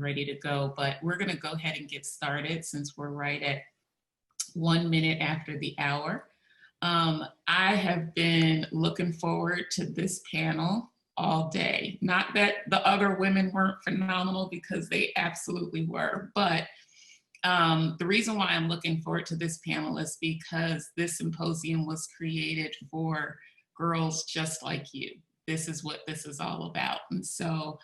ready to go, but we're going to go ahead and get started since we're right at 1 minute after the hour. I have been looking forward to this panel all day. Not that the other women weren't phenomenal, because they absolutely were, but the reason why I'm looking forward to this panel is because this symposium was created for girls just like you. This is what this is all about. And so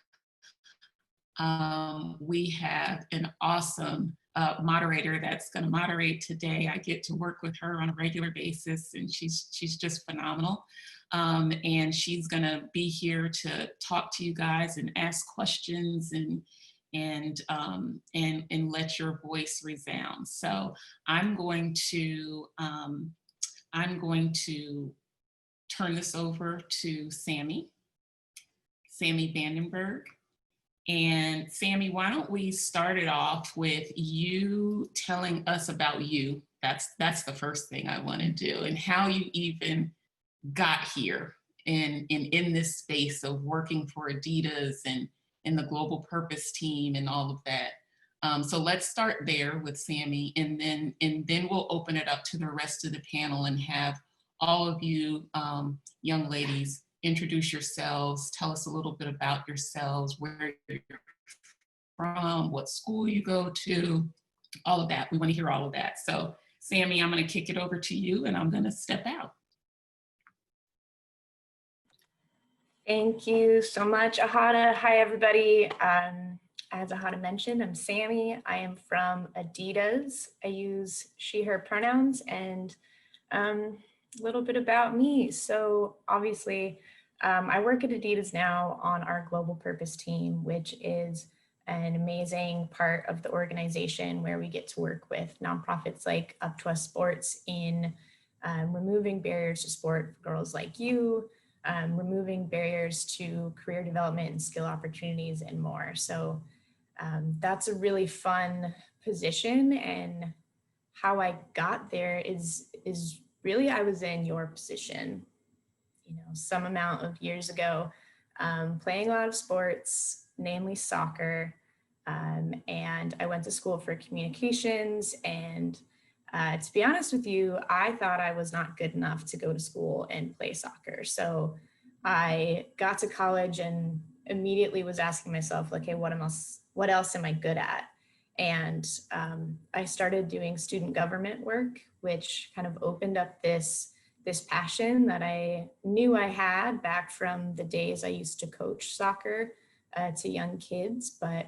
we have an awesome moderator that's going to moderate today. I get to work with her on a regular basis, and she's just phenomenal. And she's going to be here to talk to you guys and ask questions and let your voice resound. So I'm going to turn this over to Sammy Vandenberg. And Sammy, why don't we start it off with you telling us about you? That's the first thing I want to do, and how you even got here in this space of working for Adidas and in the global purpose team and all of that. So let's start there with Sammy, and then we'll open it up to the rest of the panel and have all of you young ladies introduce yourselves, tell us a little bit about yourselves, where you're from, what school you go to, all of that. We want to hear all of that. So Sammy, I'm going to kick it over to you, and I'm going to step out. Thank you so much, Ahada. Hi, everybody. As Ahada mentioned, I'm Sammy. I am from Adidas. I use she, her pronouns, and a little bit about me. So obviously, I work at Adidas now on our global purpose team, which is an amazing part of the organization where we get to work with nonprofits like Up2Us Sports in removing barriers to sport for girls like you, removing barriers to career development and skill opportunities and more. So that's a really fun position, and how I got there is really, I was in your position, some amount of years ago, playing a lot of sports, namely soccer, and I went to school for communications, and to be honest with you, I thought I was not good enough to go to school and play soccer. So I got to college and immediately was asking myself, like, hey, what else am I good at? And I started doing student government work, which kind of opened up this passion that I knew I had back from the days I used to coach soccer to young kids, but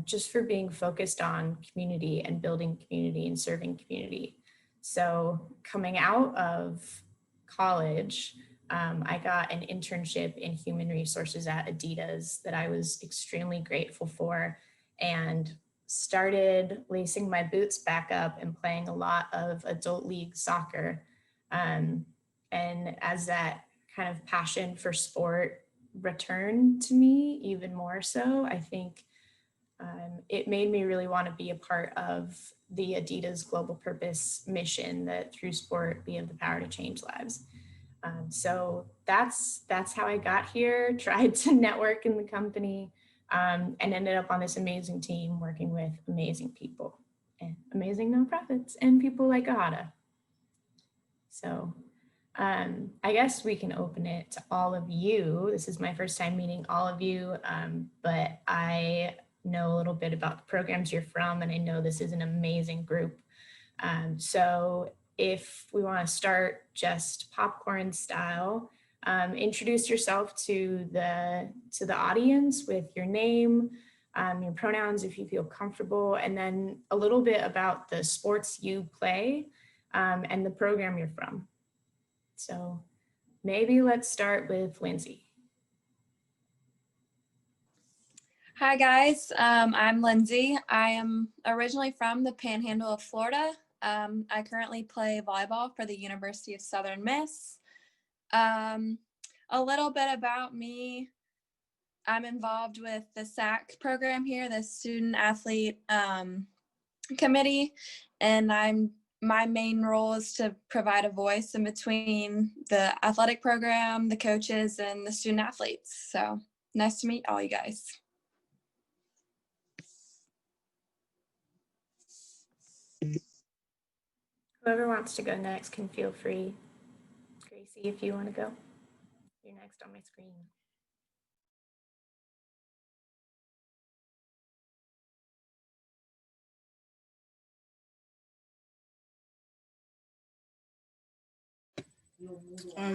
just for being focused on community and building community and serving community. So coming out of college, I got an internship in human resources at Adidas that I was extremely grateful for, and started lacing my boots back up and playing a lot of adult league soccer. And as that kind of passion for sport returned to me even more so, I think it made me really want to be a part of the Adidas global purpose mission that through sport we have the power to change lives. So that's how I got here, tried to network in the company, and ended up on this amazing team working with amazing people and amazing nonprofits and people like Ahada. So I guess we can open it to all of you. This is my first time meeting all of you, but I know a little bit about the programs you're from, and I know this is an amazing group. So if we want to start just popcorn style, introduce yourself to the audience with your name, your pronouns if you feel comfortable, and then a little bit about the sports you play and the program you're from. So maybe let's start with Lindsay. Hi guys, I'm Lindsay. I am originally from the Panhandle of Florida. I currently play volleyball for the University of Southern Miss. A little bit about me. I'm involved with the SAC program here, the Student Athlete Committee, and my main role is to provide a voice in between the athletic program, the coaches, and the student athletes. So nice to meet all you guys. Whoever wants to go next can feel free. Gracie, if you want to go. You're next on my screen.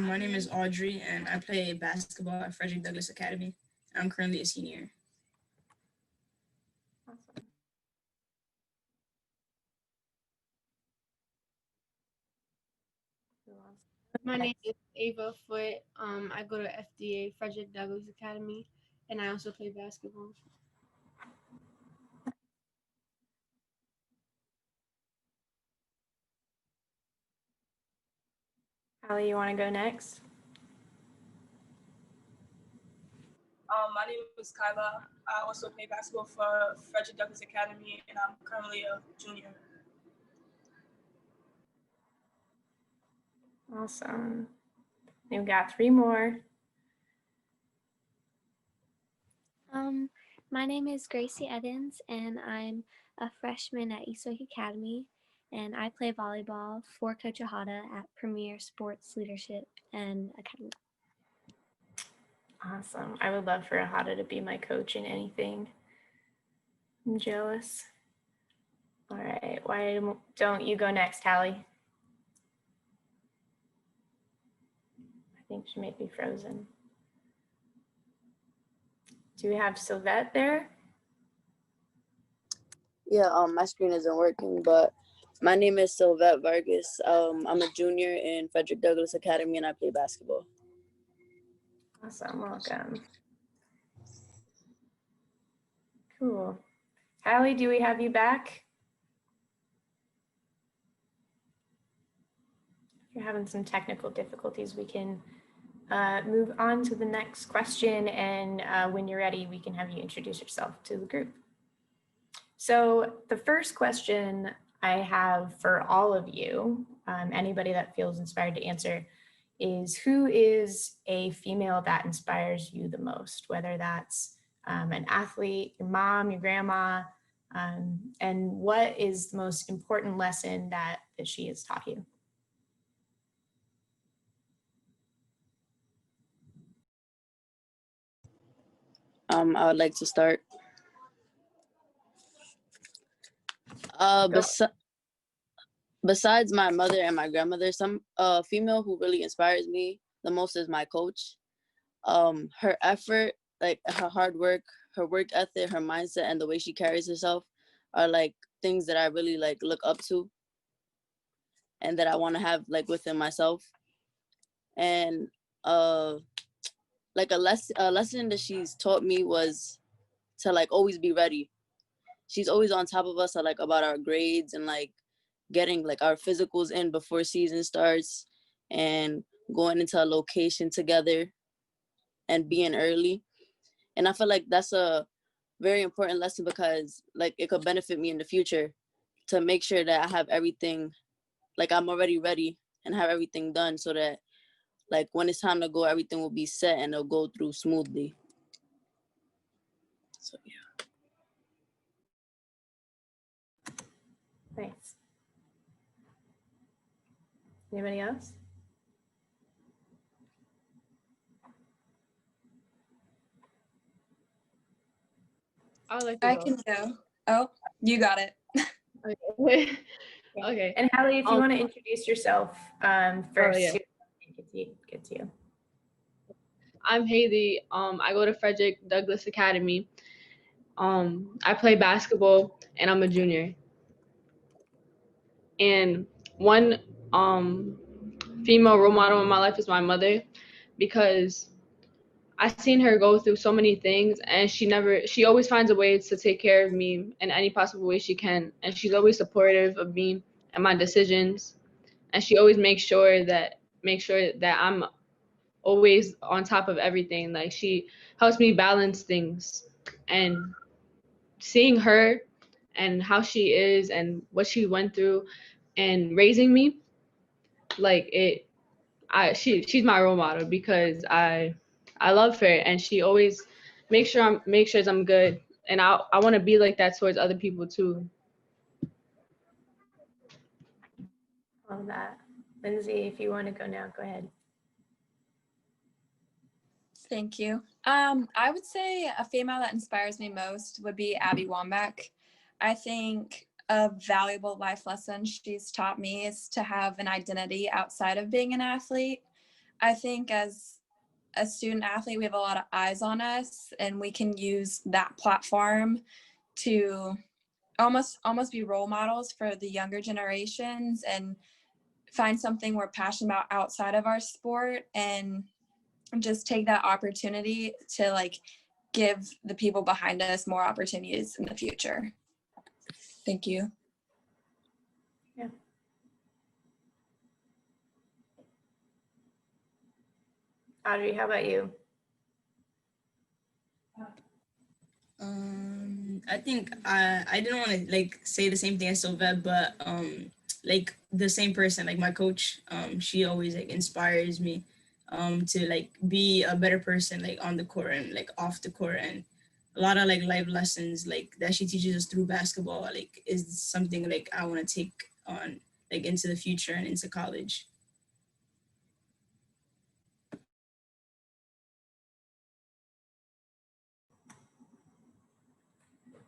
My name is Audrey, and I play basketball at Frederick Douglass Academy. I'm currently a senior. Awesome. Who wants? My name is Ava Foot. I go to FDA Frederick Douglass Academy, and I also play basketball. Halie, you want to go next? My name is Khila. I also play basketball for Frederick Douglass Academy, and I'm currently a junior. Awesome. We've got 3 more. My name is Gracie Evans, and I'm a freshman at Eastwick Academy, and I play volleyball for Coach Ahada at Premier Sports Leadership and Academy. Awesome. I would love for Ahada to be my coach in anything. I'm jealous. All right. Why don't you go next, Halie? I think she may be frozen. Do we have Silvette there? Yeah, my screen isn't working, but my name is Silvette Vargas. I'm a junior in Frederick Douglass Academy, and I play basketball. Awesome. Welcome. Cool. Halie, do we have you back? If you're having some technical difficulties, we can move on to the next question, and when you're ready, we can have you introduce yourself to the group. So the first question I have for all of you, anybody that feels inspired to answer, is who is a female that inspires you the most, whether that's an athlete, your mom, your grandma, and what is the most important lesson that she has taught you? I would like to start. Besides my mother and my grandmother, some female who really inspires me the most is my coach. Her effort, like her hard work, her work ethic, her mindset, and the way she carries herself are like things that I really like look up to and that I want to have like within myself. And like a lesson that she's taught me was to like always be ready. She's always on top of us like about our grades and like getting like our physicals in before season starts and going into a location together and being early. And I feel like that's a very important lesson because like it could benefit me in the future to make sure that I have everything, like I'm already ready and have everything done so that like when it's time to go, everything will be set and it'll go through smoothly. So yeah. Thanks. Anybody else? I would like to I go. can go. Oh, you got it. Okay. Okay. And Halie, if you want to introduce yourself first, yeah. Get to you. I'm Halie. I go to Frederick Douglass Academy. I play basketball, and I'm a junior. And one female role model in my life is my mother, because I've seen her go through so many things, and she always finds a way to take care of me in any possible way she can. And she's always supportive of me and my decisions. And she always makes sure that I'm always on top of everything. Like she helps me balance things, and seeing her and how she is and what she went through and raising me, like she's my role model because I love her, and she always makes sure I'm good, and I want to be like that towards other people too. Love that. Lindsay, if you want to go now, go ahead. Thank you. I would say a female that inspires me most would be Abby Wambach. I think a valuable life lesson she's taught me is to have an identity outside of being an athlete. I think as a student athlete, we have a lot of eyes on us, and we can use that platform to almost be role models for the younger generations and find something we're passionate about outside of our sport, and just take that opportunity to like give the people behind us more opportunities in the future. Thank you. Yeah. Audrey, how about you? I think I didn't want to like say the same thing as Silvette, but like the same person, like my coach, she always like inspires me to like be a better person like on the court and like off the court, and a lot of like life lessons like that she teaches us through basketball like is something like I want to take on like into the future and into college.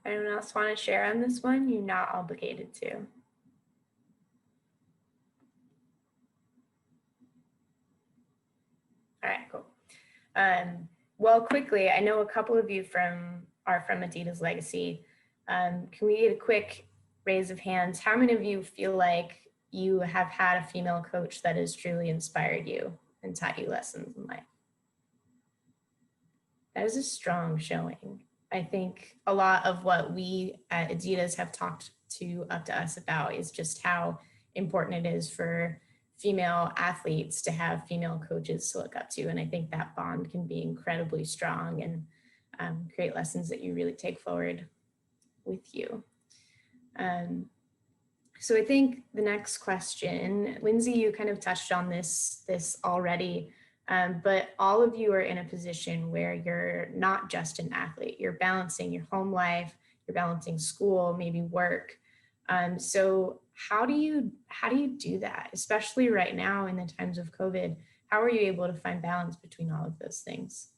Anyone else want to share on this one? You're not obligated to. All right, cool. Well, quickly, I know a couple of you are from Adidas Legacy. Can we get a quick raise of hands? How many of you feel like you have had a female coach that has truly inspired you and taught you lessons in life? That is a strong showing. I think a lot of what we at Adidas have talked to Up2Us about is just how important it is for female athletes to have female coaches to look up to. And I think that bond can be incredibly strong and create lessons that you really take forward with you. So I think the next question, Lindsay, you kind of touched on this already, but all of you are in a position where you're not just an athlete, you're balancing your home life, you're balancing school, maybe work. So how do you do that, especially right now in the times of COVID? How are you able to find balance between all of those things?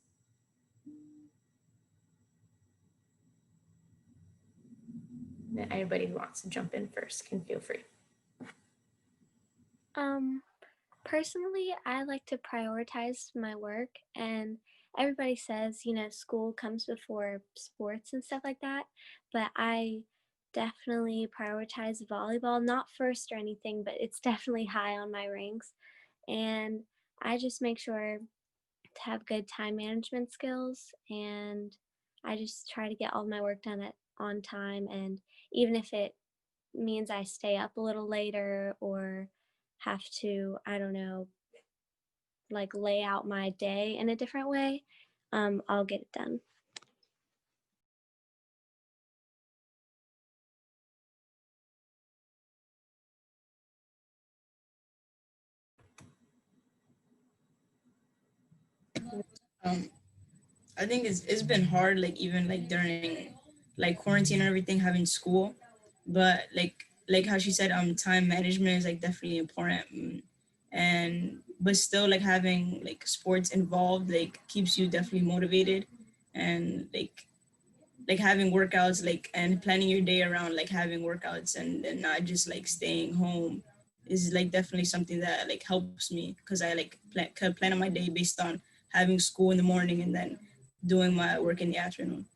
Anybody who wants to jump in first can feel free. Personally, I like to prioritize my work, and everybody says, you know, school comes before sports and stuff like that, but I definitely prioritize volleyball, not first or anything, but it's definitely high on my ranks. And I just make sure to have good time management skills, and I just try to get all my work done on time, and even if it means I stay up a little later or have to, I don't know, like lay out my day in a different way, I'll get it done. I think it's been hard, like even like during like quarantine and everything, having school, but like how she said, time management is like definitely important, and but still like having like sports involved like keeps you definitely motivated, and like having workouts like and planning your day around like having workouts and not just like staying home is like definitely something that like helps me because I like plan my day based on having school in the morning and then doing my work in the afternoon.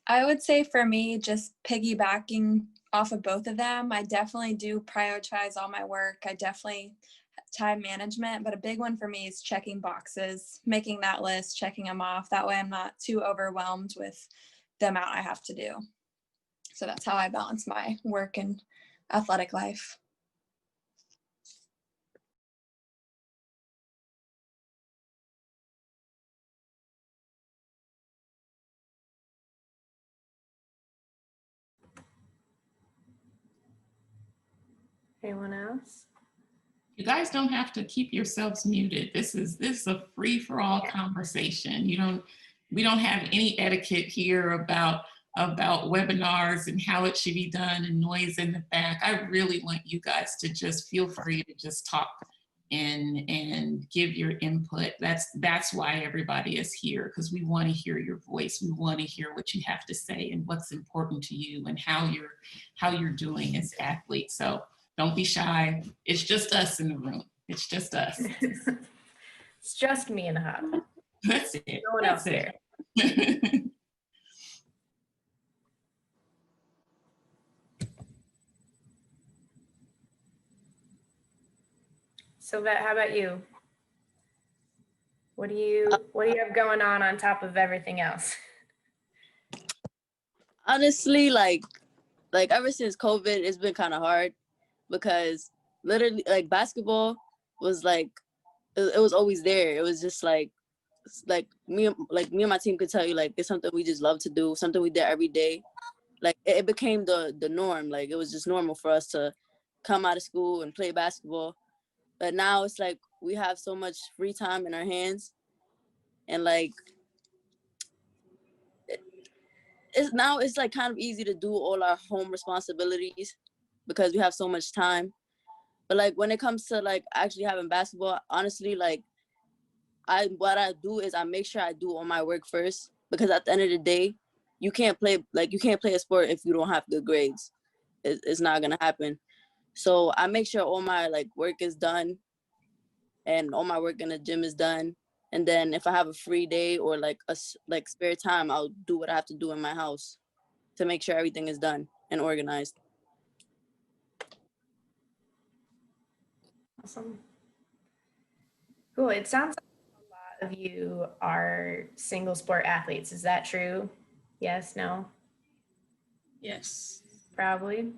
I would say for me, just piggybacking off of both of them, I definitely do prioritize all my work. I definitely time management, but a big one for me is checking boxes, making that list, checking them off. That way I'm not too overwhelmed with the amount I have to do. So that's how I balance my work and athletic life. Anyone else? You guys don't have to keep yourselves muted. This is a free for all conversation. We don't have any etiquette here about webinars and how it should be done and noise in the back. I really want you guys to just feel free to just talk and give your input. That's why everybody is here, because we want to hear your voice. We want to hear what you have to say and what's important to you and how you're doing as athletes. So don't be shy. It's just us in the room. It's just us. It's just me and Halie. That's it. No one else there. Silvette, how about you? What do you have going on top of everything else? Honestly, like ever since COVID, it's been kind of hard because literally like basketball was like, it was always there. It was just like me and my team could tell you, like, it's something we just love to do, something we did every day. Like it became the norm. Like it was just normal for us to come out of school and play basketball. But now it's like we have so much free time in our hands, and like it's like kind of easy to do all our home responsibilities because we have so much time. But like when it comes to like actually having basketball, honestly, like what I do is I make sure I do all my work first, because at the end of the day, you can't play a sport if you don't have good grades. It's not gonna happen. So I make sure all my like work is done and all my work in the gym is done. And then if I have a free day or like spare time, I'll do what I have to do in my house to make sure everything is done and organized. Awesome. Cool. It sounds like a lot of you are single sport athletes. Is that true? Yes, no? Yes. Probably.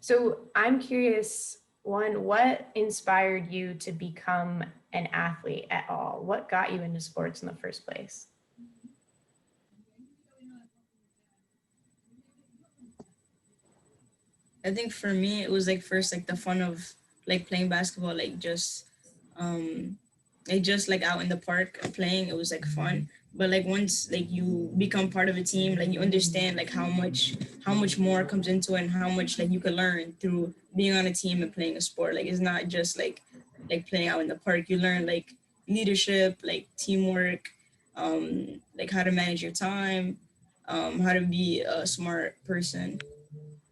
So I'm curious, one, what inspired you to become an athlete at all? What got you into sports in the first place? I think for me, it was like first like the fun of like playing basketball, like just like out in the park playing. It was like fun. But like once like you become part of a team, like you understand like how much more comes into it and how much like you can learn through being on a team and playing a sport. Like it's not just like playing out in the park. You learn like leadership, like teamwork, like how to manage your time, how to be a smart person,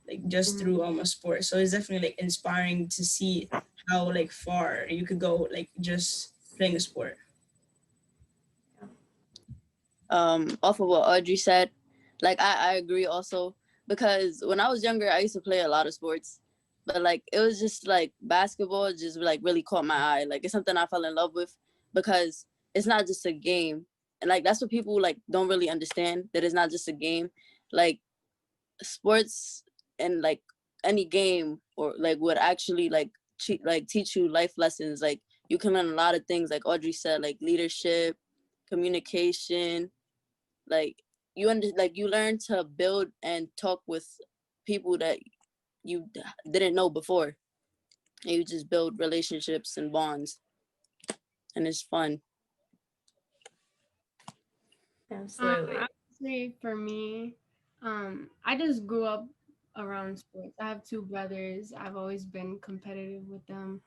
like just through a sport. So it's definitely like inspiring to see how like far you could go, like just playing a sport. Off of what Audrey said, like I agree also, because when I was younger, I used to play a lot of sports, but like it was just like basketball just like really caught my eye. Like it's something I fell in love with because it's not just a game. And like that's what people like don't really understand, that it's not just a game. Like sports and like any game or like would actually like teach you life lessons. Like you can learn a lot of things, like Audrey said, like leadership, communication, like you learn to build and talk with people that you didn't know before, and you just build relationships and bonds, and it's fun. Absolutely. Honestly, for me, I just grew up around sports. I have two brothers. I've always been competitive with them,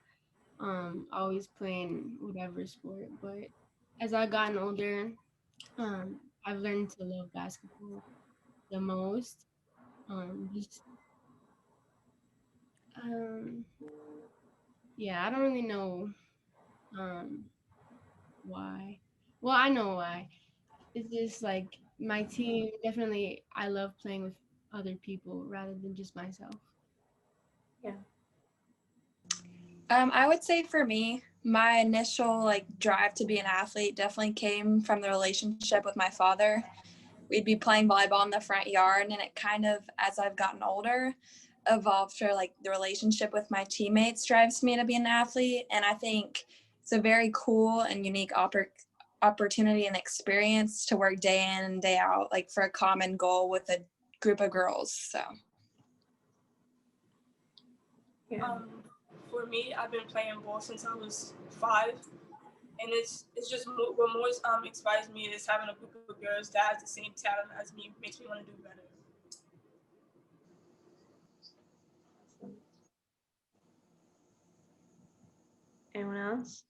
always playing whatever sport. But as I've gotten older, I've learned to love basketball the most. Just yeah, I don't really know why. Well, I know why. It's just like my team, definitely I love playing with other people rather than just myself. Yeah. I would say for me, my initial like drive to be an athlete definitely came from the relationship with my father. We'd be playing volleyball in the front yard, and it kind of, as I've gotten older, evolved to like the relationship with my teammates drives me to be an athlete. And I think it's a very cool and unique opportunity and experience to work day in and day out, like for a common goal with a group of girls. So Yeah. for me, I've been playing ball since I was 5, and it's just what more inspires me is having a group of girls that has the same talent as me, makes me want to do better. Anyone else?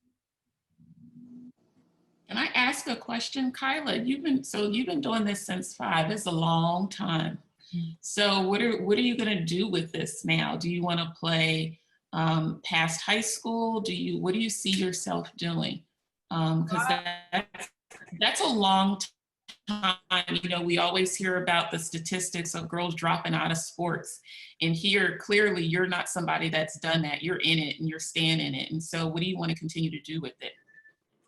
Can I ask a question, Kyla? You've been doing this since 5. It's a long time. So what are you going to do with this now? Do you want to play past high school? What do you see yourself doing? Because that's a long time. You know, we always hear about the statistics of girls dropping out of sports, and here clearly you're not somebody that's done that. You're in it and you're staying in it. And so, what do you want to continue to do with it?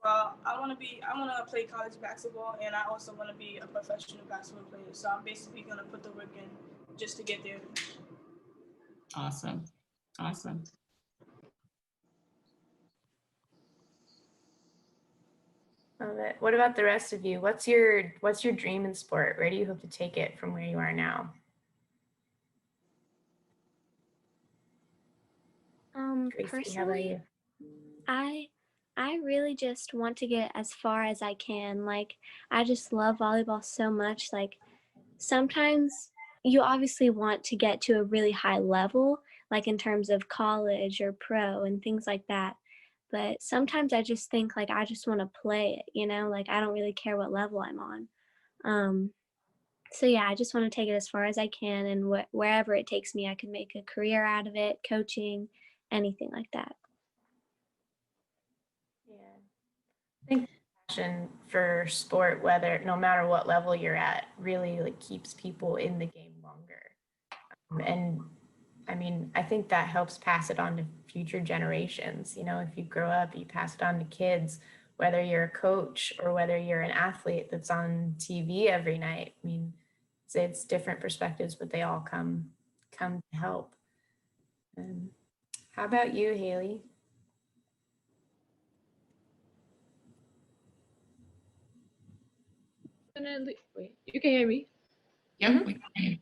Well, I want to play college basketball, and I also want to be a professional basketball player. So I'm basically going to put the work in just to get there. Awesome. Awesome. Love it. What about the rest of you? What's your dream in sport? Where do you hope to take it from where you are now? Gracie, how about you? I really just want to get as far as I can. Like, I just love volleyball so much. Like, sometimes you obviously want to get to a really high level, like in terms of college or pro and things like that. But sometimes I just think like I just want to play it, you know, like I don't really care what level I'm on. So yeah, I just want to take it as far as I can, and wherever it takes me, I can make a career out of it, coaching, anything like that. Yeah, I think passion for sport, whether no matter what level you're at, really like keeps people in the game longer. And I mean, I think that helps pass it on to future generations. You know, if you grow up, you pass it on to kids, whether you're a coach or whether you're an athlete that's on TV every night. I mean, it's different perspectives, but they all come to help. How about you, Halie? Wait, you can hear me? Yeah.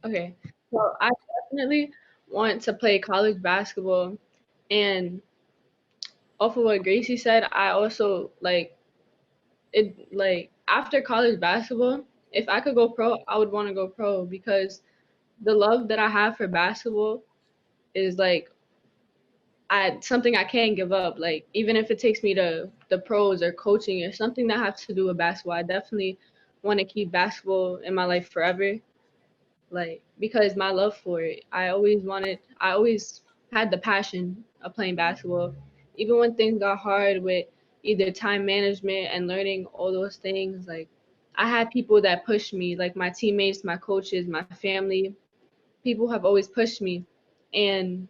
Okay. So I definitely want to play college basketball, and off of what Gracie said, I also like it. Like after college basketball, if I could go pro, I would want to go pro, because the love that I have for basketball is like something I can't give up. Like even if it takes me to the pros or coaching or something that has to do with basketball, I definitely want to keep basketball in my life forever. Like because my love for it, I always had the passion of playing basketball. Even when things got hard with either time management and learning all those things, like I had people that pushed me, like my teammates, my coaches, my family. People have always pushed me, and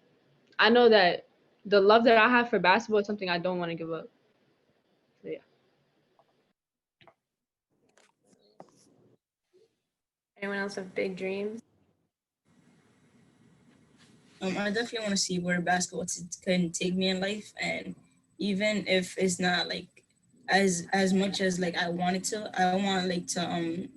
I know that the love that I have for basketball is something I don't want to give up. So yeah. Anyone else have big dreams? I definitely want to see where basketball can take me in life, and even if it's not like as much as like I wanted to, I want like to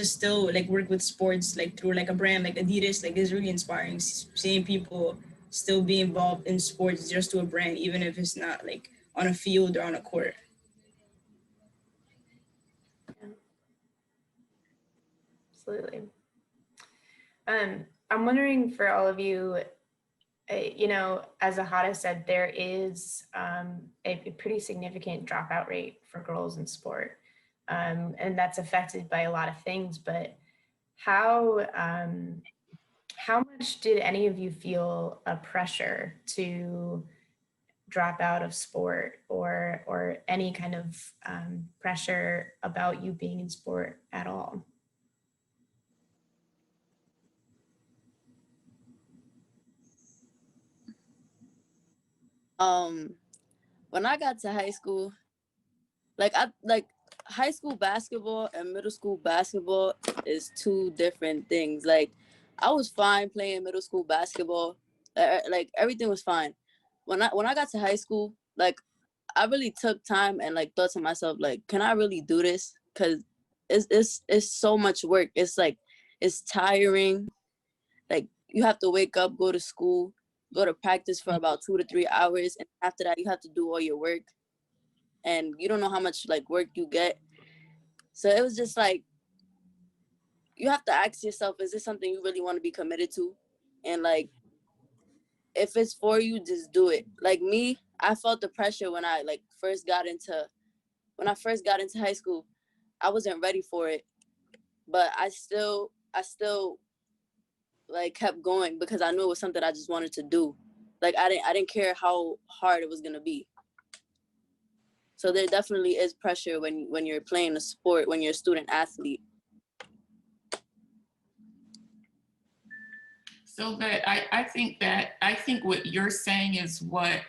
still like work with sports like through like a brand like Adidas. Like it's really inspiring seeing people still be involved in sports just through a brand, even if it's not like on a field or on a court. Absolutely. I'm wondering for all of you, you know, as Ahada said, there is a pretty significant dropout rate for girls in sport. And that's affected by a lot of things, but how much did any of you feel a pressure to drop out of sport, or any kind of pressure about you being in sport at all? When I got to high school, like high school basketball and middle school basketball is two different things. Like I was fine playing middle school basketball, like everything was fine. When I got to high school, like I really took time and like thought to myself, like, can I really do this? Cause it's so much work. It's like it's tiring. Like you have to wake up, go to school, go to practice for about 2 to 3 hours, and after that you have to do all your work, and you don't know how much like work you get. So it was just like, you have to ask yourself, is this something you really want to be committed to? And like, if it's for you, just do it. Like me, I felt the pressure when I first got into high school. I wasn't ready for it, but I still like kept going because I knew it was something I just wanted to do. Like I didn't care how hard it was gonna be. So there definitely is pressure when you're playing a sport, when you're a student athlete. So that I think what you're saying is what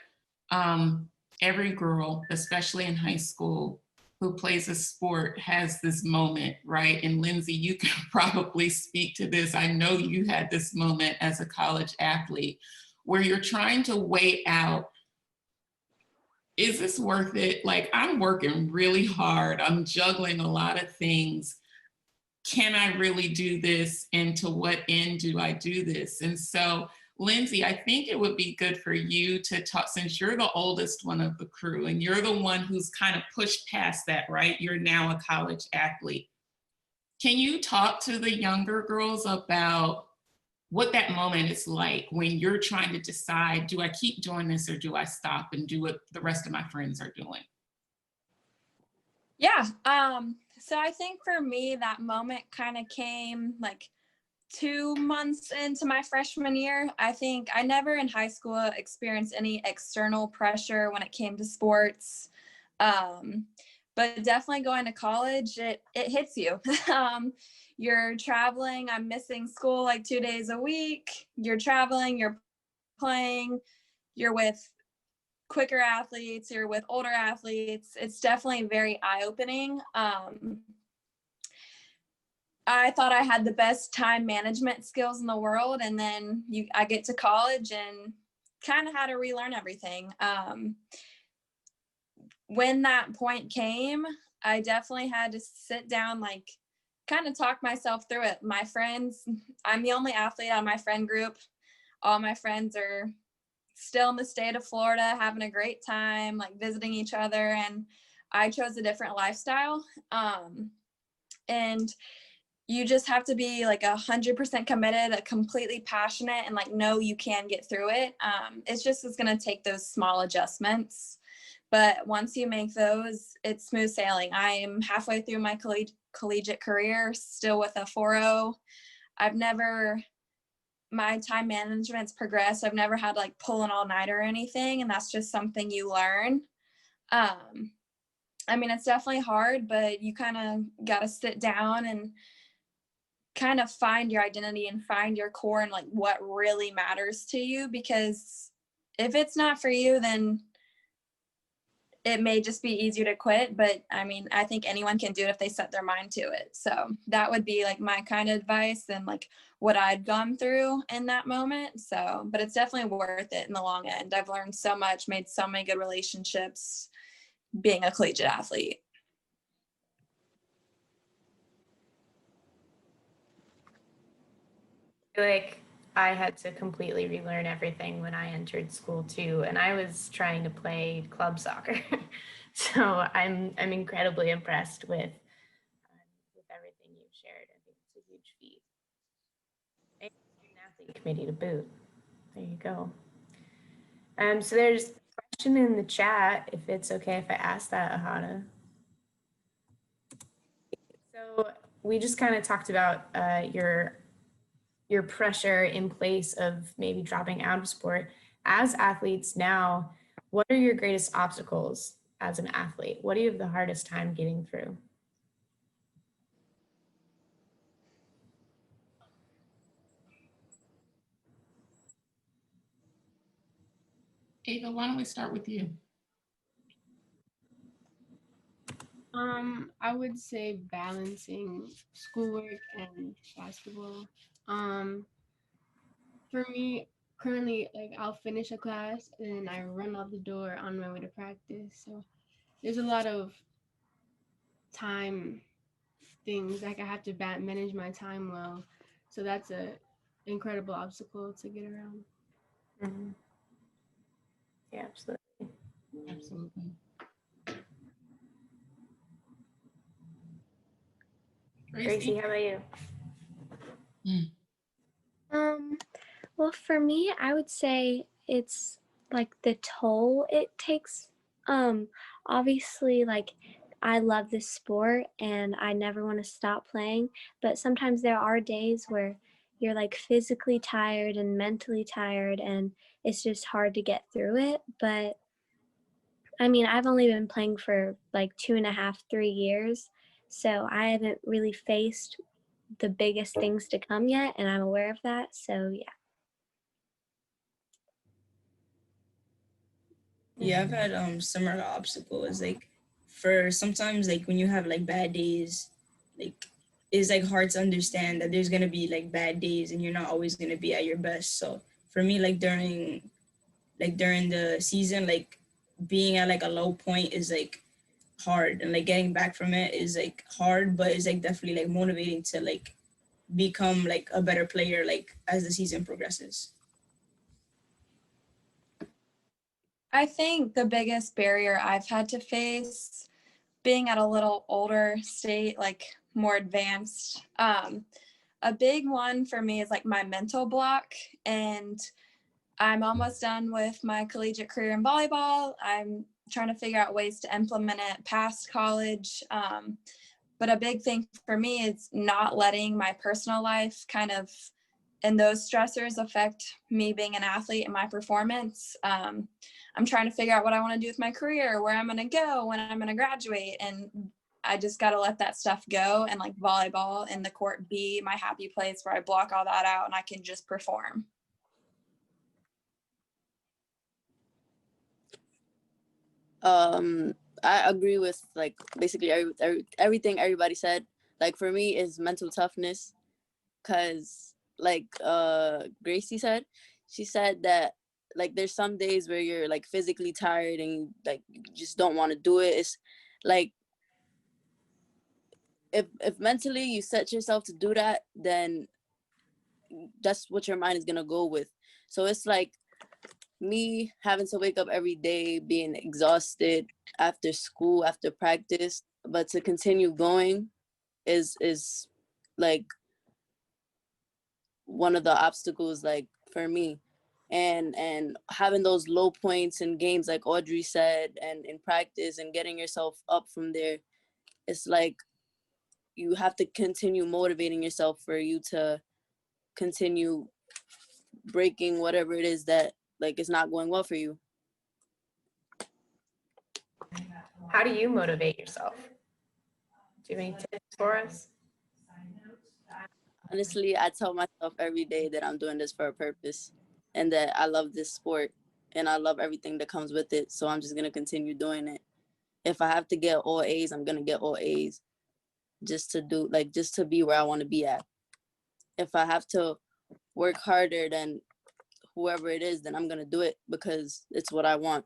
every girl, especially in high school, who plays a sport has this moment, right? And Lindsay, you can probably speak to this. I know you had this moment as a college athlete where you're trying to weigh out, is this worth it? Like, I'm working really hard. I'm juggling a lot of things. Can I really do this? And to what end do I do this? And so, Lindsay, I think it would be good for you to talk, since you're the oldest one of the crew and you're the one who's kind of pushed past that, right? You're now a college athlete. Can you talk to the younger girls about what that moment is like when you're trying to decide, do I keep doing this or do I stop and do what the rest of my friends are doing? Yeah. So I think for me, that moment kind of came like 2 months into my freshman year. I think I never in high school experienced any external pressure when it came to sports. But definitely going to college, it hits you. You're traveling. I'm missing school like 2 days a week. You're traveling, you're playing, you're with quicker athletes, you're with older athletes. It's definitely very eye-opening. I thought I had the best time management skills in the world, and then I get to college and kind of had to relearn everything. When that point came, I definitely had to sit down, like kind of talk myself through it. My friends, I'm the only athlete on my friend group. All my friends are still in the state of Florida, having a great time, like visiting each other. And I chose a different lifestyle. And you just have to be like 100% committed, completely passionate, and like know you can get through it. It's going to take those small adjustments. But once you make those, it's smooth sailing. I am halfway through my collegiate career, still with a 4.0. My time management's progressed. I've never had like pull an all-nighter or anything, and that's just something you learn. I mean, it's definitely hard, but you kind of got to sit down and kind of find your identity and find your core and like what really matters to you, because if it's not for you, then it may just be easier to quit. But I mean, I think anyone can do it if they set their mind to it. So that would be like my kind of advice and like what I'd gone through in that moment. So, but it's definitely worth it in the long end. I've learned so much, made so many good relationships being a collegiate athlete. I feel like I had to completely relearn everything when I entered school too, and I was trying to play club soccer. So I'm incredibly impressed with everything you've shared. I think it's a huge feat. And student athlete committee to boot. There you go. So there's a question in the chat, if it's okay if I ask that, Ahada. So we just kind of talked about your pressure in place of maybe dropping out of sport. As athletes now, what are your greatest obstacles as an athlete? What do you have the hardest time getting through? Ava, why don't we start with you? I would say balancing schoolwork and basketball. For me, currently, like I'll finish a class and I run out the door on my way to practice. So there's a lot of time things, like I have to manage my time well. So that's a incredible obstacle to get around. Mhm. Yeah, absolutely. Absolutely. Gracie, how about you? Well, for me, I would say it's like the toll it takes. Obviously, like I love this sport and I never want to stop playing, but sometimes there are days where you're like physically tired and mentally tired, and it's just hard to get through it. But I mean, I've only been playing for like 2.5, 3 years, so I haven't really faced the biggest things to come yet, and I'm aware of that. So yeah. Yeah, I've had similar obstacles. Like for sometimes like when you have like bad days, like it's like hard to understand that there's gonna be like bad days and you're not always gonna be at your best. So for me, like during the season, like being at like a low point is like hard, and like getting back from it is like hard, but it's like definitely like motivating to like become like a better player like as the season progresses. I think the biggest barrier I've had to face being at a little older state, like more advanced, a big one for me is like my mental block. And I'm almost done with my collegiate career in volleyball. I'm trying to figure out ways to implement it past college. But a big thing for me is not letting my personal life kind of and those stressors affect me being an athlete and my performance. I'm trying to figure out what I want to do with my career, where I'm going to go, when I'm going to graduate. And I just got to let that stuff go and like volleyball and the court be my happy place where I block all that out and I can just perform. I agree with like basically everything everybody said. Like for me is mental toughness, because like Gracie said, she said that like there's some days where you're like physically tired and like you just don't want to do it. It's like if mentally you set yourself to do that, then that's what your mind is gonna go with. So it's like me having to wake up every day being exhausted after school, after practice, but to continue going is like one of the obstacles like for me. And having those low points in games like Audrey said, and in practice, and getting yourself up from there, it's like you have to continue motivating yourself for you to continue breaking whatever it is that like is not going well for you. How do you motivate yourself? Do you have any tips for us? Honestly, I tell myself every day that I'm doing this for a purpose and that I love this sport and I love everything that comes with it. So I'm just going to continue doing it. If I have to get all A's, I'm going to get all A's just to be where I want to be at. If I have to work harder than whoever it is, then I'm going to do it because it's what I want.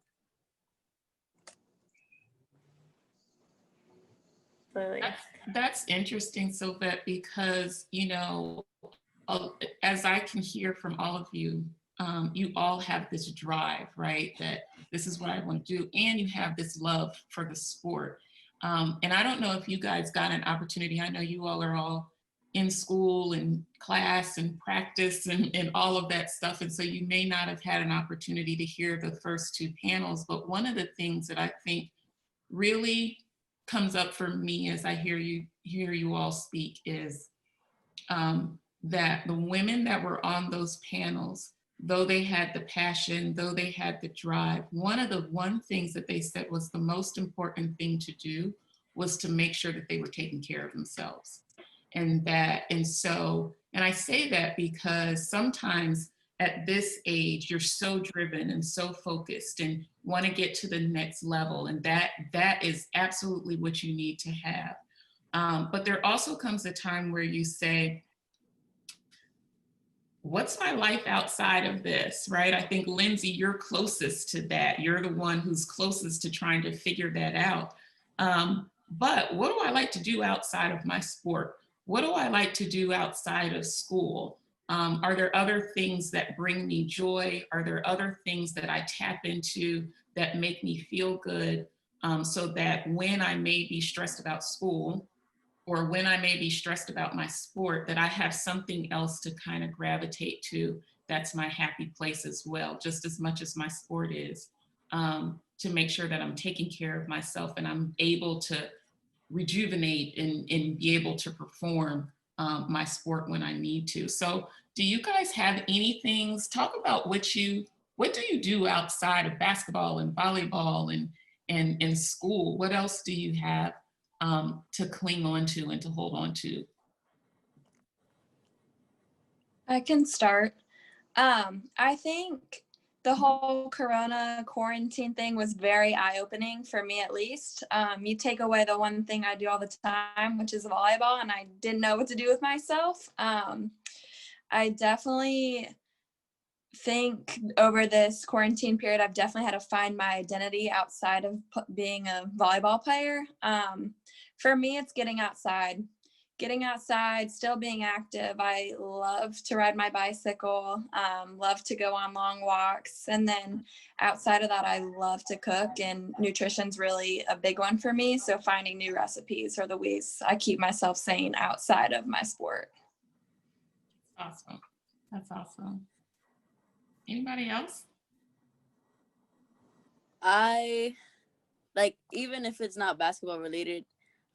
That's interesting, Silvette, because, you know, as I can hear from all of you, you all have this drive, right? That this is what I want to do. And you have this love for the sport. And I don't know if you guys got an opportunity. I know you all are all in school and class and practice and all of that stuff. And so you may not have had an opportunity to hear the first two panels. But one of the things that I think really comes up for me as I hear you all speak is that the women that were on those panels, though they had the passion, though they had the drive, one of the things that they said was the most important thing to do was to make sure that they were taking care of themselves. And I say that because sometimes at this age, you're so driven and so focused and want to get to the next level. And that is absolutely what you need to have. But there also comes a time where you say, what's my life outside of this, right? I think, Lindsay, you're closest to that. You're the one who's closest to trying to figure that out. But what do I like to do outside of my sport? What do I like to do outside of school? Are there other things that bring me joy? Are there other things that I tap into that make me feel good, so that when I may be stressed about school, or when I may be stressed about my sport, that I have something else to kind of gravitate to that's my happy place as well, just as much as my sport is, to make sure that I'm taking care of myself and I'm able to rejuvenate and be able to perform my sport when I need to. So do you guys have any things, talk about what do you do outside of basketball and volleyball and in school? What else do you have to cling on to and to hold on to? I can start. I think the whole Corona quarantine thing was very eye-opening for me, at least. You take away the one thing I do all the time, which is volleyball, and I didn't know what to do with myself. I definitely think over this quarantine period, I've definitely had to find my identity outside of being a volleyball player. For me, it's getting outside, still being active. I love to ride my bicycle, love to go on long walks. And then outside of that, I love to cook, and nutrition's really a big one for me. So finding new recipes are the ways I keep myself sane outside of my sport. Awesome. That's awesome. Anybody else? I like, even if it's not basketball related,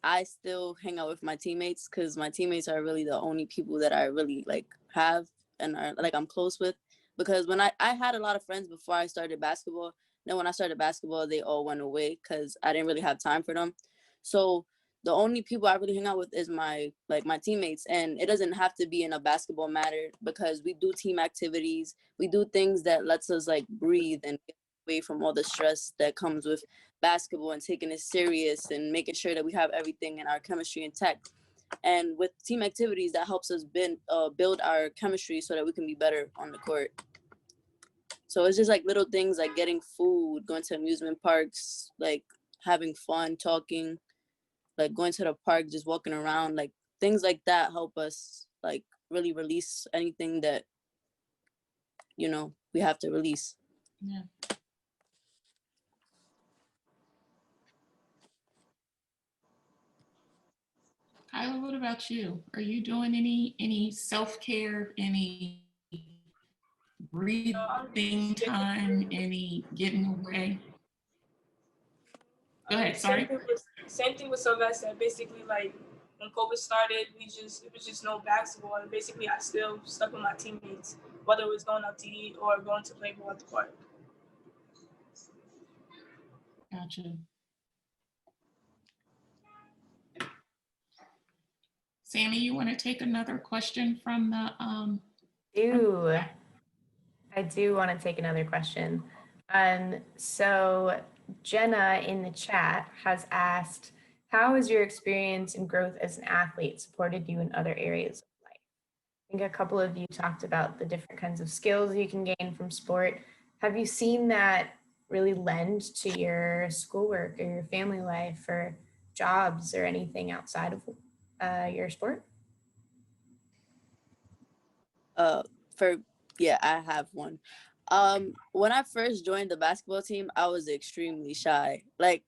I still hang out with my teammates, because my teammates are really the only people that I really like have and are like I'm close with. Because when I had a lot of friends before I started basketball, then when I started basketball, they all went away because I didn't really have time for them. So the only people I really hang out with is my teammates, and it doesn't have to be in a basketball matter, because we do team activities, we do things that lets us like breathe and get away from all the stress that comes with basketball and taking it serious and making sure that we have everything in our chemistry intact. And with team activities, that helps us build our chemistry so that we can be better on the court. So it's just like little things like getting food, going to amusement parks, like having fun, talking, like going to the park, just walking around, like things like that help us like really release anything that, you know, we have to release. Yeah. Kyla, what about you? Are you doing any self-care, any breathing time, any getting away? Go ahead, sorry. Same thing with Silvette said. Basically, like when COVID started, it was just no basketball, and basically I still stuck with my teammates, whether it was going out to eat or going to play ball at the park. Gotcha. Sammy, you want to take another question from the I do want to take another question. So Jenna in the chat has asked, how has your experience and growth as an athlete supported you in other areas of life? I think a couple of you talked about the different kinds of skills you can gain from sport. Have you seen that really lend to your schoolwork or your family life or jobs or anything outside of your sport? I have one. When I first joined the basketball team, I was extremely shy. Like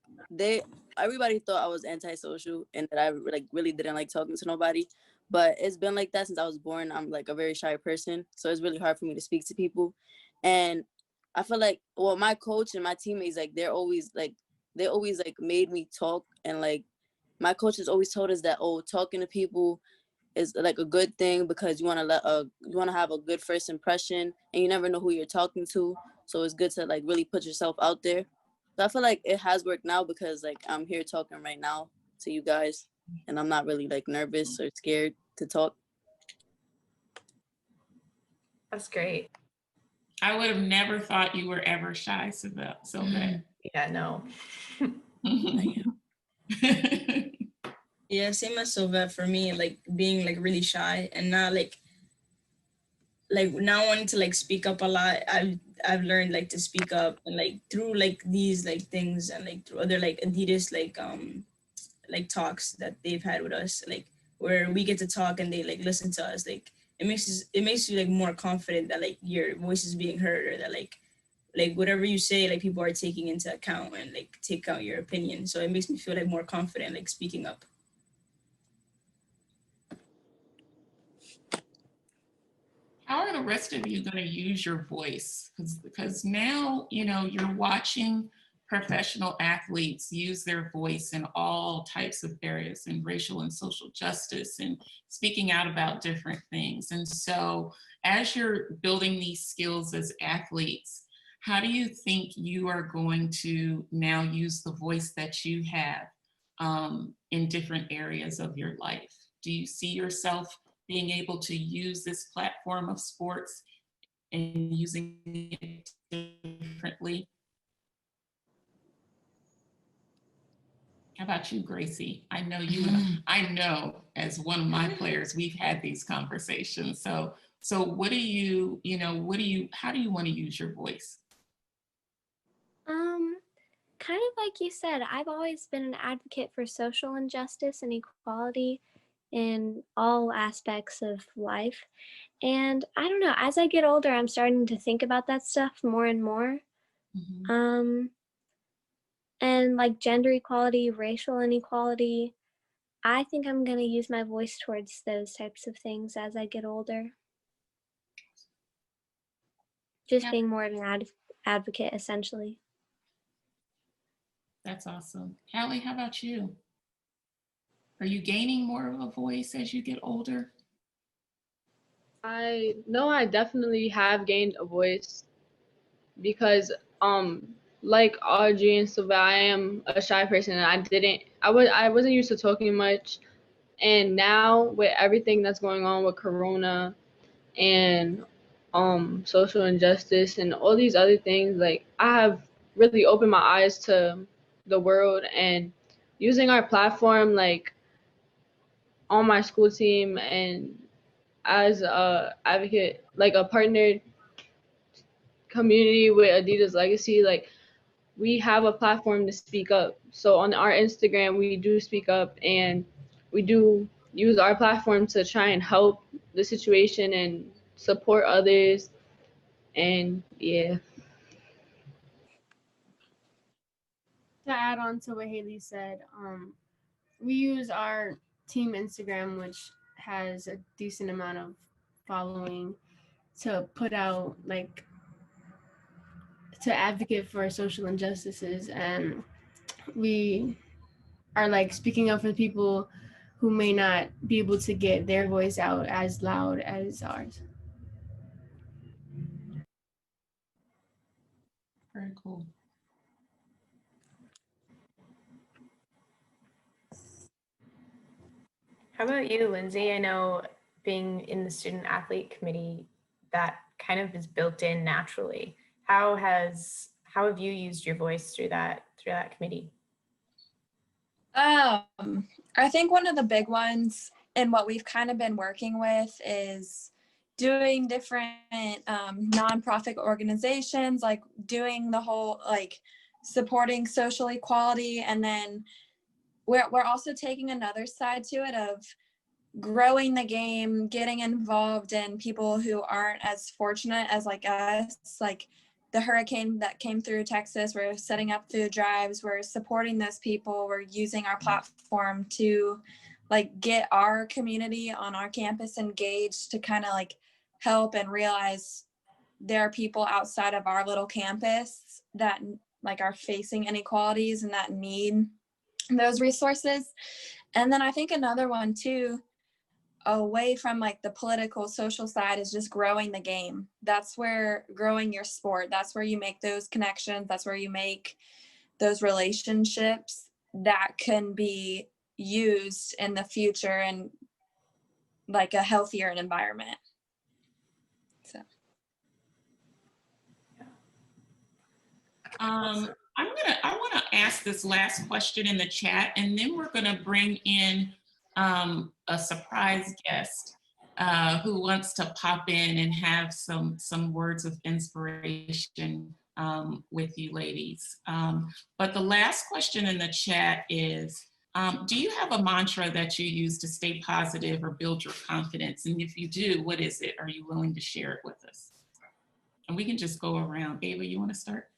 everybody thought I was antisocial and that I like really didn't like talking to nobody. But it's been like that since I was born. I'm like a very shy person, so it's really hard for me to speak to people. And I feel like, well, my coach and my teammates, like they always made me talk, and like my coaches always told us that, oh, talking to people is like a good thing, because you want to have a good first impression, and you never know who you're talking to, so it's good to like really put yourself out there. So I feel like it has worked now, because like I'm here talking right now to you guys, and I'm not really like nervous or scared to talk. That's great. I would have never thought you were ever shy, Silvette. Yeah, no. Yeah, same as Silvette for me, like being like really shy and not like now wanting to like speak up a lot. I've learned like to speak up, and like through like these like things, and like through other like Adidas like talks that they've had with us, like where we get to talk and they like listen to us. Like it makes you like more confident that like your voice is being heard, or that like whatever you say, like people are taking into account and like take out your opinion. So it makes me feel like more confident, like speaking up. How are the rest of you going to use your voice? Because now, you know, you're watching professional athletes use their voice in all types of areas, in racial and social justice, and speaking out about different things. And so as you're building these skills as athletes, how do you think you are going to now use the voice that you have in different areas of your life? Do you see yourself being able to use this platform of sports and using it differently? How about you, Gracie? I know you and I know as one of my players, we've had these conversations. So what do you, how do you want to use your voice? Kind of like you said, I've always been an advocate for social injustice and equality in all aspects of life. And I don't know, as I get older, I'm starting to think about that stuff more and more. Mm-hmm. And like gender equality, racial inequality, I think I'm going to use my voice towards those types of things as I get older. Just being more of an advocate, essentially. That's awesome. Halie, how about you? Are you gaining more of a voice as you get older? I know I definitely have gained a voice because like Audrey and Silvette, I am a shy person, and I wasn't used to talking much. And now with everything that's going on with Corona and social injustice and all these other things, like I have really opened my eyes to the world, and using our platform like on my school team and as a advocate, like a partnered community with Adidas Legacy, like we have a platform to speak up. So on our Instagram, we do speak up, and we do use our platform to try and help the situation and support others. And yeah. To add on to what Halie said, we use our team Instagram, which has a decent amount of following, to put out like to advocate for social injustices, and we are like speaking up for people who may not be able to get their voice out as loud as ours. Very cool. How about you, Lindsay? I know being in the student athlete committee, that kind of is built in naturally. How have you used your voice through that committee? I think one of the big ones and what we've kind of been working with is doing different nonprofit organizations, like doing the whole like supporting social equality, and then we're also taking another side to it of growing the game, getting involved in people who aren't as fortunate as like us, like the hurricane that came through Texas. We're setting up food drives, we're supporting those people, we're using our platform to like get our community on our campus engaged to kind of like help and realize there are people outside of our little campus that like are facing inequalities and that need those resources. And then I think another one too, away from like the political social side, is just growing the game. That's where growing your sport, that's where you make those connections, that's where you make those relationships that can be used in the future in like a healthier environment. So I want to ask this last question in the chat, and then we're going to bring in a surprise guest who wants to pop in and have some words of inspiration with you ladies. But the last question in the chat is, Do you have a mantra that you use to stay positive or build your confidence? And if you do, what is it? Are you willing to share it with us? And we can just go around. Ava, you want to start?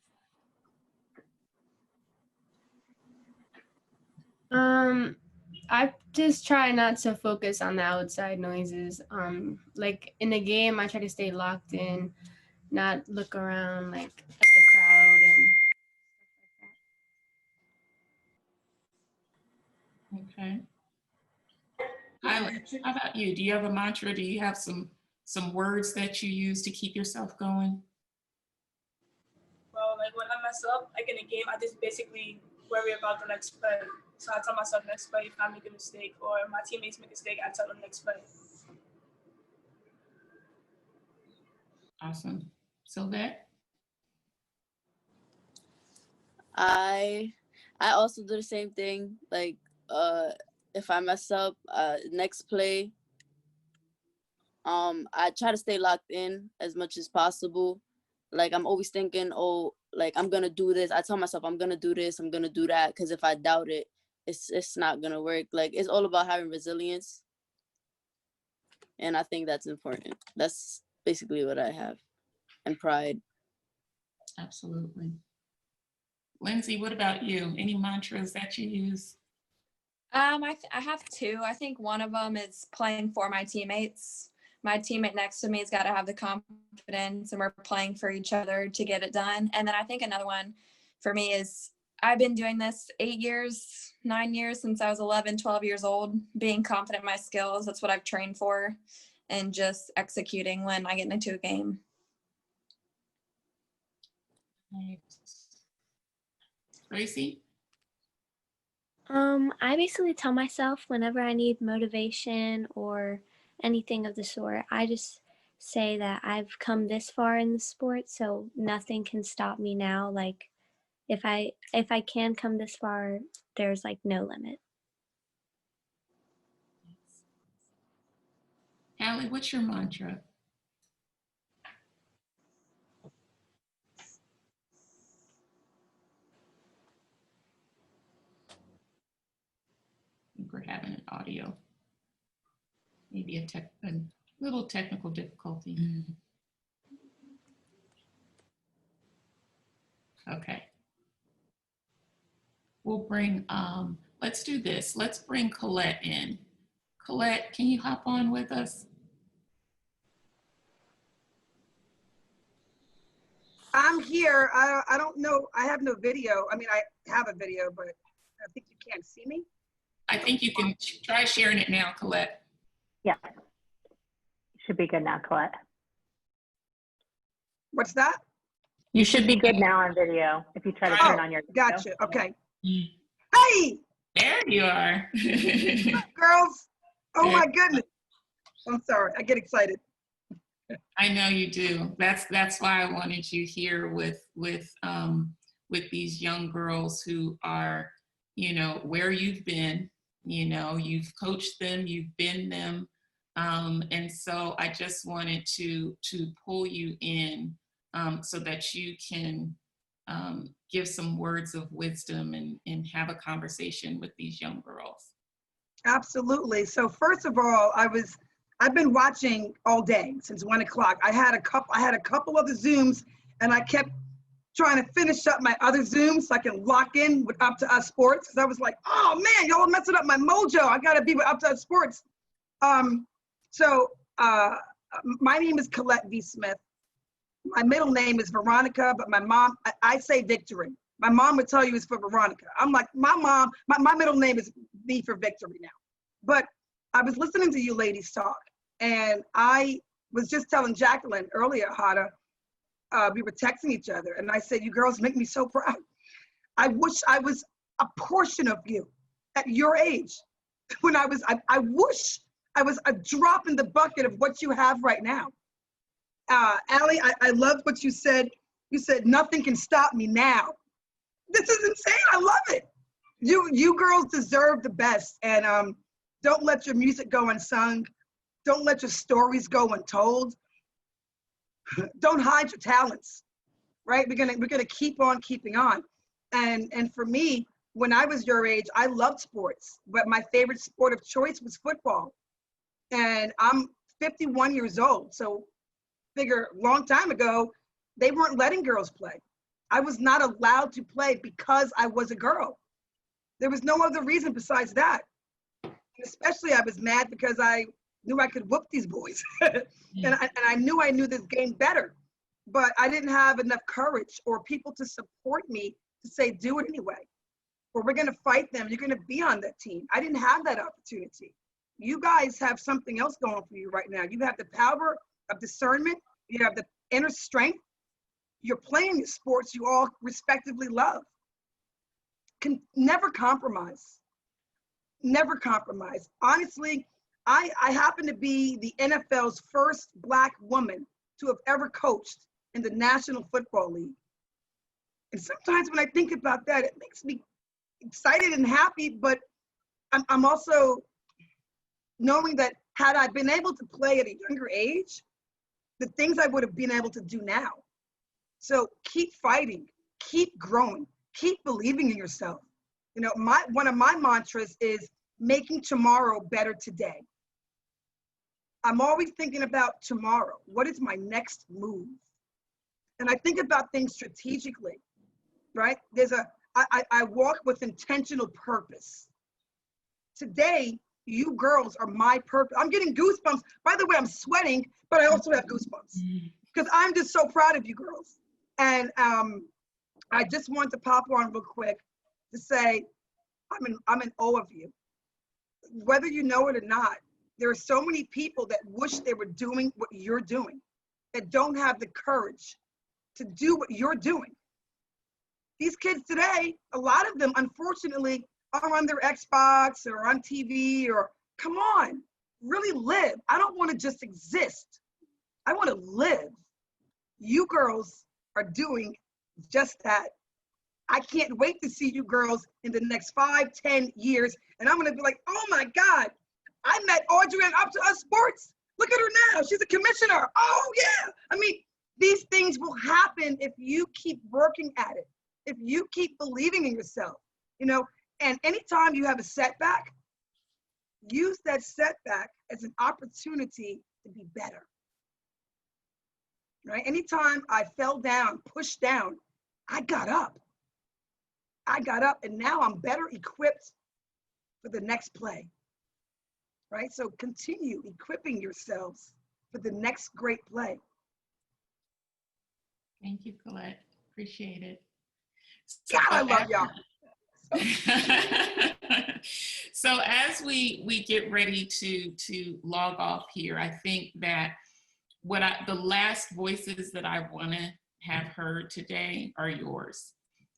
I just try not to focus on the outside noises. Like in the game, I try to stay locked in, not look around like at the crowd and Okay. Khila, how about you? Do you have a mantra? Do you have some words that you use to keep yourself going? Well, like when I mess up, like in a game, I just basically worry about the next play. So I tell myself next play if I make a mistake or my teammates make a mistake, I tell them next play. Awesome. Silvette? I also do the same thing. Like if I mess up, next play, I try to stay locked in as much as possible. Like I'm always thinking, oh, like I'm gonna do this. I tell myself I'm gonna do this, I'm gonna do that, because if I doubt it, it's not gonna work. Like it's all about having resilience, and I think that's important. That's basically what I have, and pride. Absolutely. Lindsay, what about you? Any mantras that you use? I have two. I think one of them is playing for my teammates. My teammate next to me has got to have the confidence, and we're playing for each other to get it done. And then I think another one for me is I've been doing this 8 years, 9 years since I was 11, 12 years old, being confident in my skills. That's what I've trained for, and just executing when I get into a game. Gracie? I basically tell myself whenever I need motivation or anything of the sort, I just say that I've come this far in the sport, so nothing can stop me now. Like if I can come this far, there's like no limit. Halie, what's your mantra? I think we're having an audio. Maybe a little technical difficulty. Okay. We'll bring, let's do this. Let's bring Collette in. Collette, can you hop on with us? I'm here. I don't know. I have no video. I mean, I have a video, but I think you can't see me. I think you can try sharing it now, Collette. Yeah. Should be good now, Collette. What's that? You should be good now on video if you try to turn on your video. Gotcha. Okay. Hey! There you are. Girls. Oh my goodness. I'm sorry. I get excited. I know you do. That's why I wanted you here with these young girls who are, you know, where you've been, you know, you've coached them, you've been them. And so I just wanted to pull you in so that you can give some words of wisdom and have a conversation with these young girls. Absolutely. So first of all, I've been watching all day since 1 o'clock. I had a couple of the Zooms, and I kept trying to finish up my other Zooms so I can lock in with Up2Us Sports, because I was like, oh man, y'all are messing up my mojo. I gotta be with Up2Us Sports. So my name is Collette V. Smith. My middle name is Veronica, but my mom, I say Victory. My mom would tell you it's for Veronica. I'm like, my mom, my middle name is V for Victory now. But I was listening to you ladies talk, and I was just telling Jacqueline earlier how we were texting each other, and I said, you girls make me so proud. I wish I was a portion of you at your age. When I wish I was a drop in the bucket of what you have right now. Allie, I loved what you said. You said, nothing can stop me now. This is insane. I love it. You girls deserve the best. And don't let your music go unsung. Don't let your stories go untold. Don't hide your talents, right? We're gonna keep on keeping on. And for me, when I was your age, I loved sports, but my favorite sport of choice was football. And I'm 51 years old. So figure a long time ago, they weren't letting girls play. I was not allowed to play because I was a girl. There was no other reason besides that. And especially I was mad because I knew I could whoop these boys. and I knew this game better, but I didn't have enough courage or people to support me to say, do it anyway. Or we're gonna fight them, you're gonna be on that team. I didn't have that opportunity. You guys have something else going for you right now. You have the power of discernment, you have the inner strength, you're playing the sports you all respectively love. Can never compromise. Never compromise. Honestly, I happen to be the NFL's first Black woman to have ever coached in the National Football League. And sometimes when I think about that, it makes me excited and happy, but I'm also knowing that had I been able to play at a younger age, the things I would have been able to do now. So keep fighting, keep growing, keep believing in yourself. You know, one of my mantras is making tomorrow better today. I'm always thinking about tomorrow. What is my next move? And I think about things strategically, right? I walk with intentional purpose. Today, you girls are my purpose. I'm getting goosebumps. By the way, I'm sweating, but I also have goosebumps because I'm just so proud of you girls. And I just want to pop on real quick to say, I'm in awe of you. Whether you know it or not, there are so many people that wish they were doing what you're doing, that don't have the courage to do what you're doing. These kids today, a lot of them, unfortunately, are on their Xbox or on TV or, come on, really live. I don't want to just exist. I want to live. You girls are doing just that. I can't wait to see you girls in the next 5, 10 years. And I'm going to be like, oh my God, I met Audrey on Up2Us Sports. Look at her now. She's a commissioner. Oh yeah. I mean, these things will happen if you keep working at it, if you keep believing in yourself, you know, and anytime you have a setback, use that setback as an opportunity to be better, right? Anytime I fell down, pushed down, I got up. I got up and now I'm better equipped for the next play, right? So continue equipping yourselves for the next great play. Thank you, Collette. Appreciate it. God, I love y'all. So as we get ready to log off here, I think that the last voices that I want to have heard today are yours.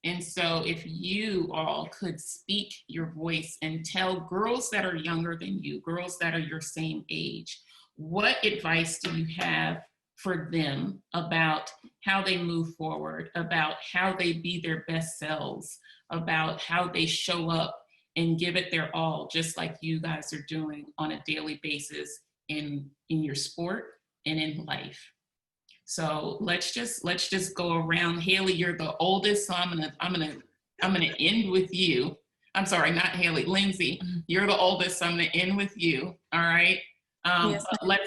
And so if you all could speak your voice and tell girls that are younger than you, girls that are your same age, what advice do you have for them about how they move forward, about how they be their best selves, about how they show up and give it their all, just like you guys are doing on a daily basis in your sport and in life? So let's just go around. Halie, you're the oldest, so I'm gonna end with you. I'm sorry, not Halie, Lindsay. You're the oldest, so I'm gonna end with you. All right. Yes. But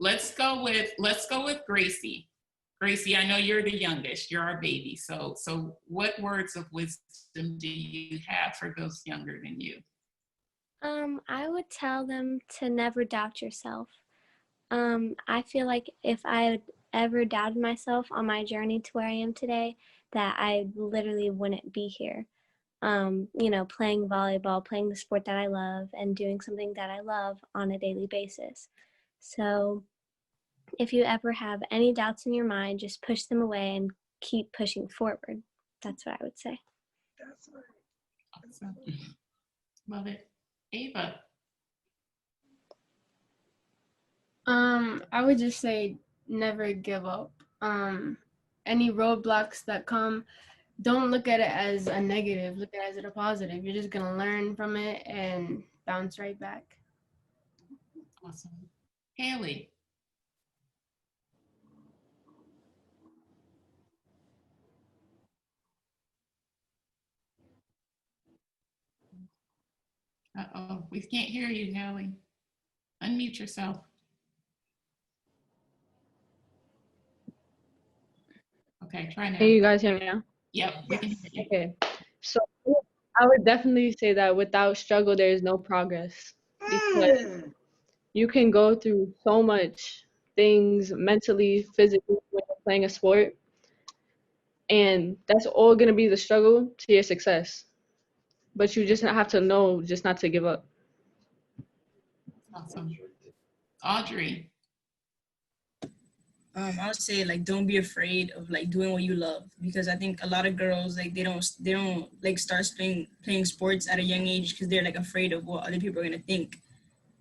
let's go with Gracie. Gracie, I know you're the youngest. You're our baby. So what words of wisdom do you have for those younger than you? I would tell them to never doubt yourself. I feel like if I had ever doubted myself on my journey to where I am today, that I literally wouldn't be here. You know, playing volleyball, playing the sport that I love, and doing something that I love on a daily basis. So if you ever have any doubts in your mind, just push them away and keep pushing forward. That's what I would say. That's right. Awesome. Love it. Ava. I would just say never give up. Any roadblocks that come, don't look at it as a negative, look at it as a positive. You're just gonna learn from it and bounce right back. Awesome. Halie. Uh-oh, we can't hear you, Halie. Unmute yourself. Okay, try now. Can you guys hear me now? Yep, we can Yes. hear you. Okay. So I would definitely say that without struggle, there is no progress. Because Mm. you can go through so much things mentally, physically when you're playing a sport. And that's all going to be the struggle to your success. But you just have to know just not to give up. Awesome. Audrey. I would say like don't be afraid of like doing what you love, because I think a lot of girls like they don't like start playing sports at a young age because they're like afraid of what other people are gonna think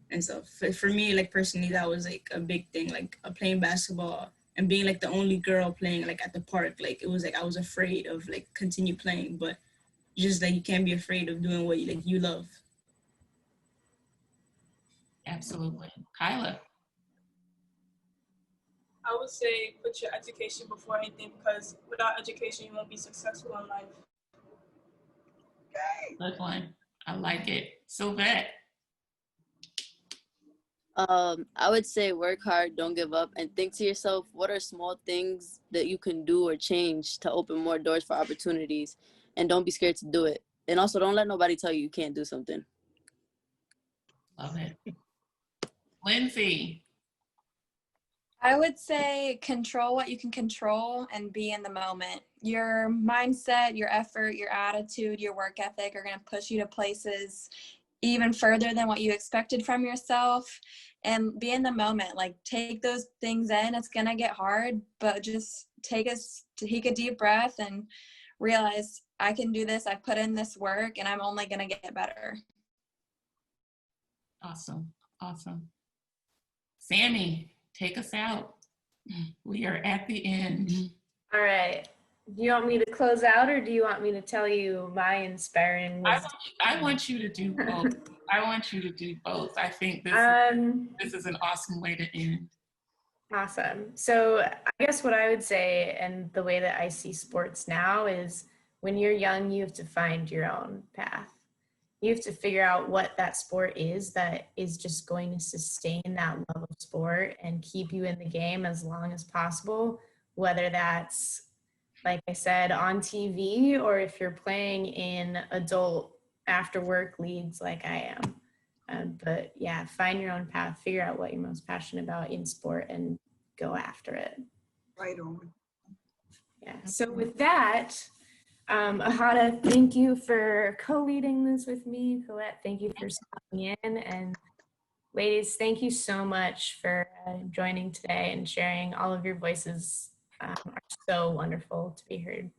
and stuff. For me, like personally, that was like a big thing, like playing basketball and being like the only girl playing like at the park. Like it was like I was afraid of like continue playing, but just like you can't be afraid of doing what you love. Absolutely. Khila. I would say put your education before anything, because without education, you won't be successful in life. Good one. I like it. Silvette. I would say work hard, don't give up, and think to yourself, what are small things that you can do or change to open more doors for opportunities, and don't be scared to do it. And also, don't let nobody tell you can't do something. Love it. Lindsay. I would say control what you can control and be in the moment. Your mindset, your effort, your attitude, your work ethic are going to push you to places even further than what you expected from yourself. And be in the moment. Like, take those things in. It's going to get hard, but just take a deep breath and realize I can do this. I put in this work and I'm only going to get better. Awesome. Awesome. Sammy, take us out. We are at the end. All right. Do you want me to close out, or do you want me to tell you my inspiring wisdom? I want you to do both. I want you to do both. I think this is an awesome way to end. Awesome. So I guess what I would say, and the way that I see sports now, is when you're young, you have to find your own path. You have to figure out what that sport is that is just going to sustain that love of sport and keep you in the game as long as possible, whether that's, like I said, on TV, or if you're playing in adult after work leagues like I am. But yeah, find your own path, figure out what you're most passionate about in sport and go after it. Right on. Yeah, so with that, Ahada, thank you for co-leading this with me. Collette, thank you for stopping in. And ladies, thank you so much for joining today and sharing. All of your voices are so wonderful to be heard.